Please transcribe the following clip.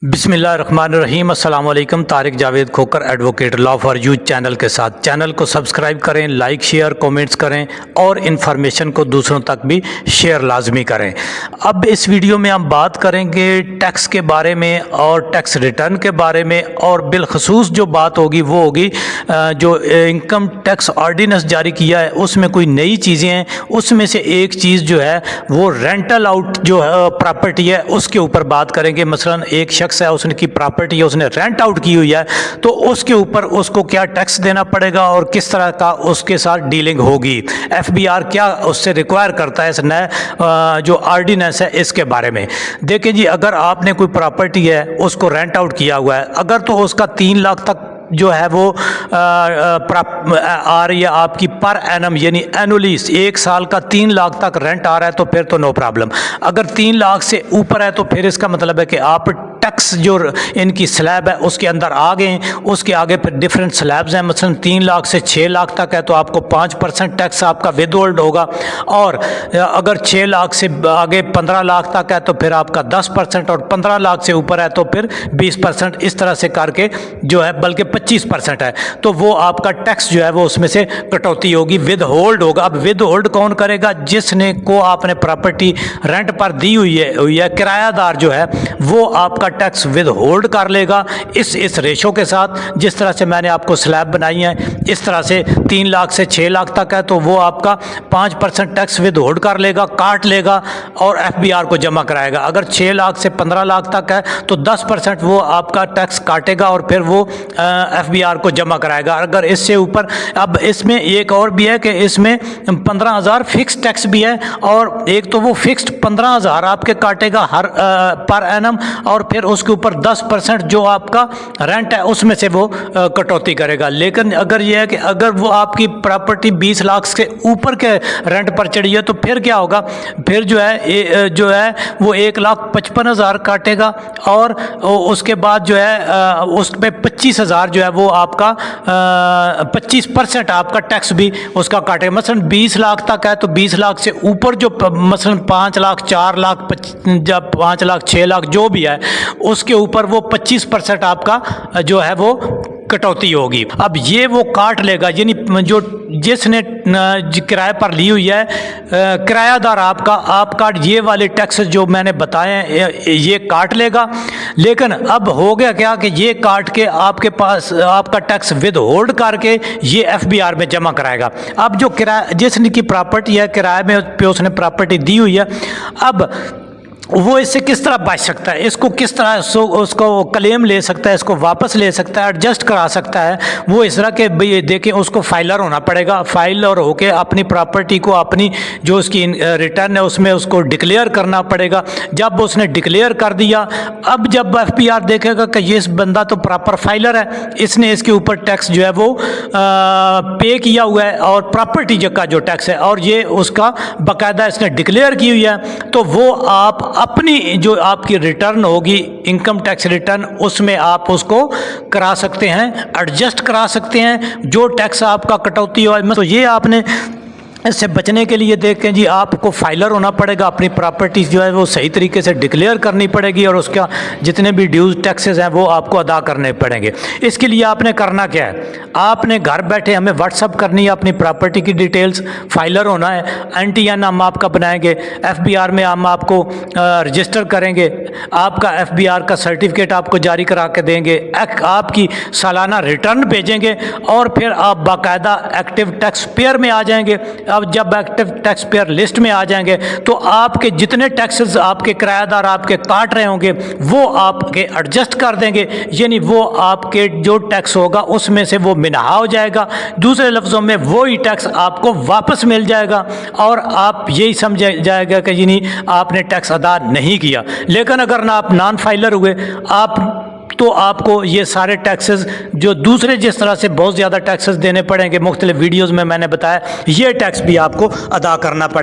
बिस्मिल्लाहिर्रहमानिर्रहीम। अस्सलाम वालेकुम। Tariq Javed Khokhar advocate law for you channel के साथ। चैनल को सब्सक्राइब करें, लाइक शेयर कमेंट्स करें और इन्फॉर्मेशन को दूसरों तक भी शेयर लाजमी करें। अब इस वीडियो में हम बात करेंगे टैक्स के बारे में और टैक्स रिटर्न के बारे में, और बिलखसूस जो बात होगी वो होगी जो इनकम टैक्स ऑर्डिनेंस जारी किया है उसमें कोई नई चीज़ें हैं। उसमें से एक चीज़ जो है वो रेंटल आउट जो है प्रॉपर्टी है उसके ऊपर बात करेंगे। मसलन एक शख्स है, उसने की प्रॉपर्टी है, उसने रेंट आउट की हुई है, तो उसके ऊपर उसको क्या टैक्स देना पड़ेगा और किस तरह का उसके साथ डीलिंग होगी। एफबीआर क्या उससे रिक्वायर करता है इस नए जो ऑर्डिनेंस है इसके बारे में देखें जी। अगर आपने कोई प्रॉपर्टी है उसको रेंट आउट किया हुआ है, अगर तो उसका 3 लाख तक जो है वो आ रही है आपकी पर एनम, यानी एनुअली 1 साल का 3 लाख तक रेंट आ रहा है तो फिर तो नो प्रॉब्लम। अगर 3 लाख से ऊपर है तो फिर इसका मतलब है कि आप टैक्स जो इनकी स्लैब है उसके अंदर आ गए। उसके आगे फिर डिफरेंट स्लैब्स हैं। मसलन 3 लाख से 6 लाख तक है तो आपको 5% टैक्स आपका विद होल्ड होगा, और अगर 6 लाख से आगे 15 लाख तक है तो फिर आपका 10%, और 15 लाख से ऊपर है तो फिर 20%, इस तरह से करके जो है बल्कि 25% है तो वो आपका टैक्स जो है वो उसमें से कटौती होगी, विद होल्ड होगा। अब विद होल्ड कौन करेगा? जिसने को आपने प्रॉपर्टी रेंट पर दी हुई है किरायादार जो है वो आपका टैक्स विद होल्ड कर लेगा इस रेशो के साथ, जिस तरह से मैंने आपको स्लैब बनाई है। इस तरह से 3 लाख से 6 लाख तक है तो वो आपका 5% टैक्स विद होल्ड कर लेगा, काट लेगा और एफबीआर को जमा कराएगा। अगर 6 लाख से 15 लाख तक है तो 10% वो आपका टैक्स काटेगा और फिर वो एफबीआर को जमा कराएगा। अगर इससे ऊपर, अब इसमें एक और भी है कि इसमें 15,000 फिक्स टैक्स भी है, और एक तो वो फिक्स्ड 15,000 आपके काटेगा हर पर एनम, और फिर उसके ऊपर 10% जो आपका रेंट है उसमें से वो कटौती करेगा। लेकिन अगर ये है कि अगर वो आपकी प्रॉपर्टी 20 लाख से ऊपर के रेंट पर चढ़ी है तो फिर क्या होगा? फिर जो है वो 1,55,000 काटेगा, और उसके बाद जो है उस पर 25,000 जो है वो आपका 25% आपका टैक्स भी उसका काटेगा। मसलन 20 लाख तक है तो 20 लाख से ऊपर जो मसलन 5 लाख 4 लाख जब 5 लाख 6 लाख जो भी है उसके ऊपर वो 25% आपका जो है वो कटौती होगी। अब ये वो काट लेगा, यानी जो जिसने किराए पर ली हुई है किरायादार आपका ये वाले टैक्स जो मैंने बताए हैं ये काट लेगा। लेकिन अब हो गया क्या कि ये काट के आपके पास आपका टैक्स विद होल्ड करके ये एफबीआर में जमा कराएगा। अब जो किराया जिसने की प्रॉपर्टी है किराए में पे उसने प्रॉपर्टी दी हुई है, अब वो इससे किस तरह बच सकता है, इसको किस तरह उसको क्लेम ले सकता है, इसको वापस ले सकता है, एडजस्ट करा सकता है। वो इस तरह के भाई देखें उसको फाइलर होना पड़ेगा, फाइलर होके अपनी प्रॉपर्टी को अपनी जो उसकी रिटर्न है उसमें उसको डिक्लेयर करना पड़ेगा। जब उसने डिक्लेयर कर दिया, अब जब एफबीआर देखेगा कि ये इस बंदा तो प्रॉपर फाइलर है, इसने इसके ऊपर टैक्स जो है वो पे किया हुआ है और प्रॉपर्टी का जो टैक्स है और ये उसका बाकायदा इसने डिक्लेयर की हुई है, तो वो आप अपनी जो आपकी रिटर्न होगी इनकम टैक्स रिटर्न उसमें आप उसको करा सकते हैं, एडजस्ट करा सकते हैं जो टैक्स आपका कटौती हो। तो ये आपने इससे बचने के लिए देखें जी आपको फाइलर होना पड़ेगा, अपनी प्रॉपर्टी जो है वो सही तरीके से डिक्लेयर करनी पड़ेगी और उसका जितने भी ड्यूज टैक्सेस हैं वो आपको अदा करने पड़ेंगे। इसके लिए आपने करना क्या है? आपने घर बैठे हमें व्हाट्सअप करनी है अपनी प्रॉपर्टी की डिटेल्स, फाइलर होना है, NTN हम आपका बनाएंगे, एफबीआर में हम आपको रजिस्टर करेंगे, आपका एफबीआर का सर्टिफिकेट आपको जारी करा के देंगे, आपकी सालाना रिटर्न भेजेंगे और फिर आप बाकायदा एक्टिव टैक्स पेयर में आ जाएंगे। अब जब एक्टिव टैक्स पेयर लिस्ट में आ जाएंगे तो आपके जितने टैक्सेस आपके किरायादार आपके काट रहे होंगे वो आपके एडजस्ट कर देंगे, यानी वो आपके जो टैक्स होगा उसमें से वो मिनाहा हो जाएगा। दूसरे लफ्ज़ों में वही टैक्स आपको वापस मिल जाएगा और आप यही समझ जाएगा कि यानी आपने टैक्स अदा नहीं किया। लेकिन अगर ना आप नॉन फाइलर हुए तो आपको ये सारे टैक्सेस जो दूसरे जिस तरह से बहुत ज़्यादा टैक्सेस देने पड़ेंगे, मुख्तलिफ वीडियोज़ में मैंने बताया, ये टैक्स भी आपको अदा करना पड़ेगा।